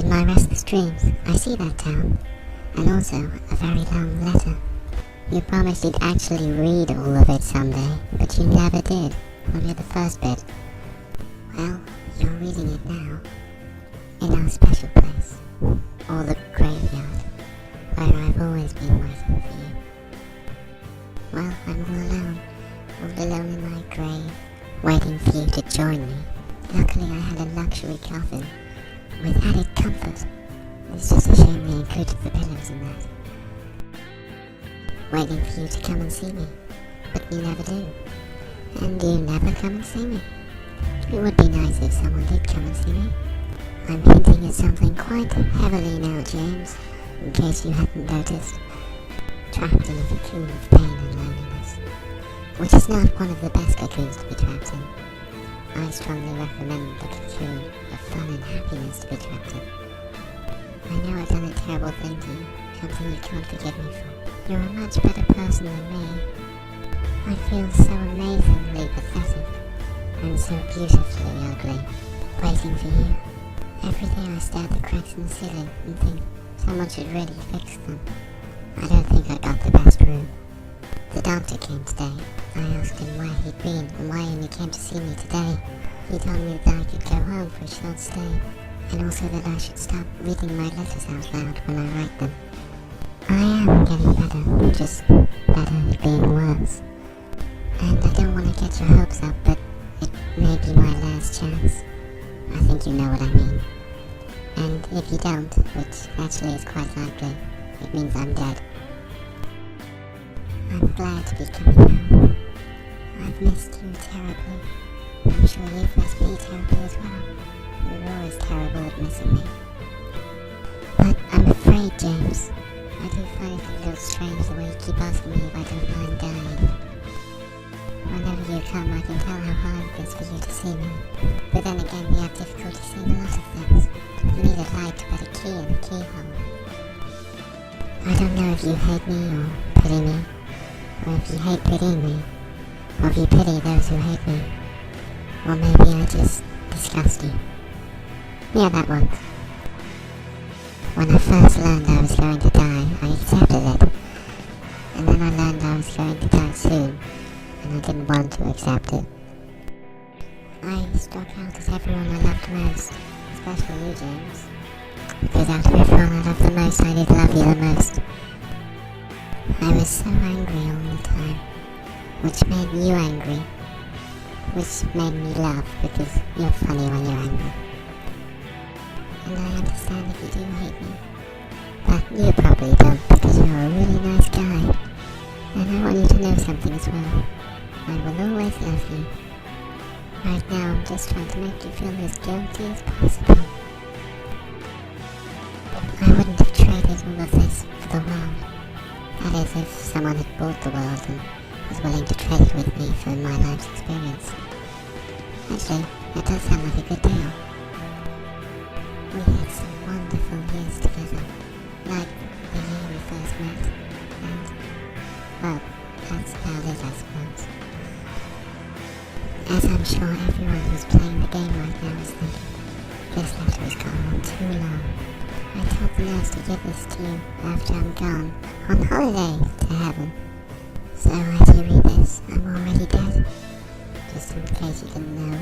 In my restless dreams, I see that town, and also a very long letter. You promised you'd actually read all of it someday, but you never did, only the first bit. Well, you're reading it now, in our special place, or the graveyard, where I've always been waiting for you. Well, I'm all alone in my grave, waiting for you to join me. Luckily I had a luxury coffin, with added comfort. It's just a shame they included the pillows in that. Waiting for you to come and see me, but you never do. And you never come and see me. It would be nice if someone did come and see me. I'm hinting at something quite heavily now, James, in case you hadn't noticed. Trapped in a cocoon of pain and loneliness, which is not one of the best cocoons to be trapped in. I strongly recommend the cocoon of fun and happiness to be trapped in. I know I've done a terrible thing to you, something you can't forgive me for. You're a much better person than me. I feel so amazingly pathetic, and so beautifully ugly, waiting for you. Every day I stare at the cracks in the ceiling and think someone should really fix them. I don't think I got the best room. The doctor came today. I asked him where he'd been and why he only came to see me today. He told me that I could go home for a short stay, and also that I should stop reading my letters out loud when I write them. I am getting better, just better at being worse. And I don't want to get your hopes up, but it may be my last chance. I think you know what I mean. And if you don't, which actually is quite likely, it means I'm dead. I'm glad to be coming home. I've missed you terribly. I'm sure you've missed me terribly as well. You're always terrible at missing me. But I'm afraid, James. I do find it a little strange the way you keep asking me if I don't mind dying. Whenever you come, I can tell how hard it is for you to see me. But then again, you have difficulty seeing a lot of things. You need a light, but a key in the keyhole. I don't know if you hate me or pity me, or if you hate pitying me, or if you pity those who hate me, or maybe I just disgust you. Yeah, that one. When I first learned I was going to die, I accepted it, and then I learned I was going to die soon, and I didn't want to accept it. I struck out at everyone I loved most, especially you, James. Because out of everyone I loved the most, I did love you the most. I was so angry all the time, which made you angry, which made me laugh because you're funny when you're angry. And I understand if you do hate me, but you probably don't because you're a really nice guy. And I want you to know something as well. I will always love you. Right now I'm just trying to make you feel as guilty as possible. I wouldn't have traded all of this for the world. That is, if someone had bought the world and was willing to trade it with me for my life's experience. Actually, that does sound like a good deal. We had some wonderful years together, like the year we first met, and, well, that's about it, I suppose. As I'm sure everyone who's playing the game right now is thinking, this letter has gone on too long. I told the nurse to give this to you after I'm gone, on holiday to heaven. So as you read this, I'm already dead, just in case you didn't know.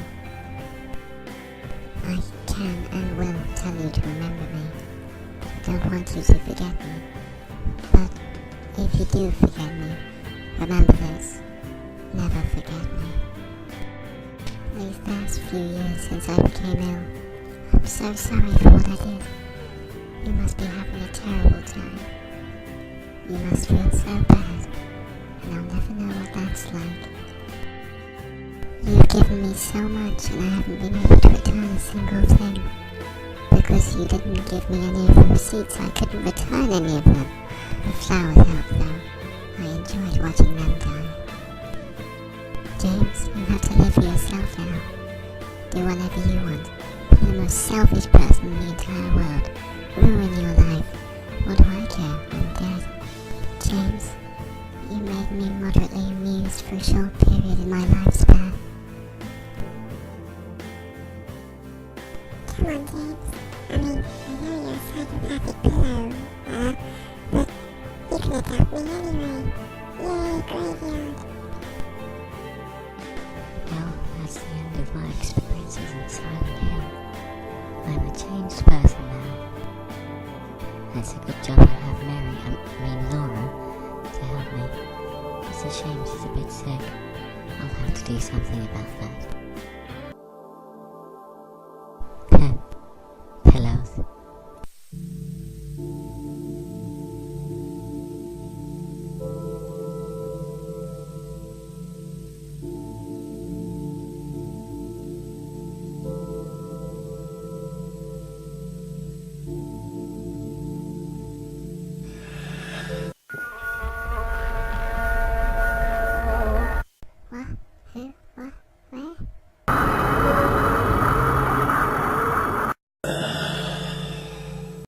I can and will tell you to remember me. I don't want you to forget me. But if you do forget me, remember this. Never forget me. These past few years since I became ill, I'm so sorry for what I did. You must be having a terrible time. You must feel so bad, and I'll never know what that's like. You've given me so much and I haven't been able to return a single thing. Because you didn't give me any of the receipts, I couldn't return any of them. The flowers helped though. I enjoyed watching them die. James, you have to live for yourself now. Do whatever you want. Be the most selfish person in the entire world. Ruin your life. What do I care? I'm dead. James, you made me moderately amused for a short period in my lifespan. Come on, James. I know Silent Hill. I'm a changed person now. It's a good job I have Laura, to help me. It's a shame she's a bit sick. I'll have to do something about that.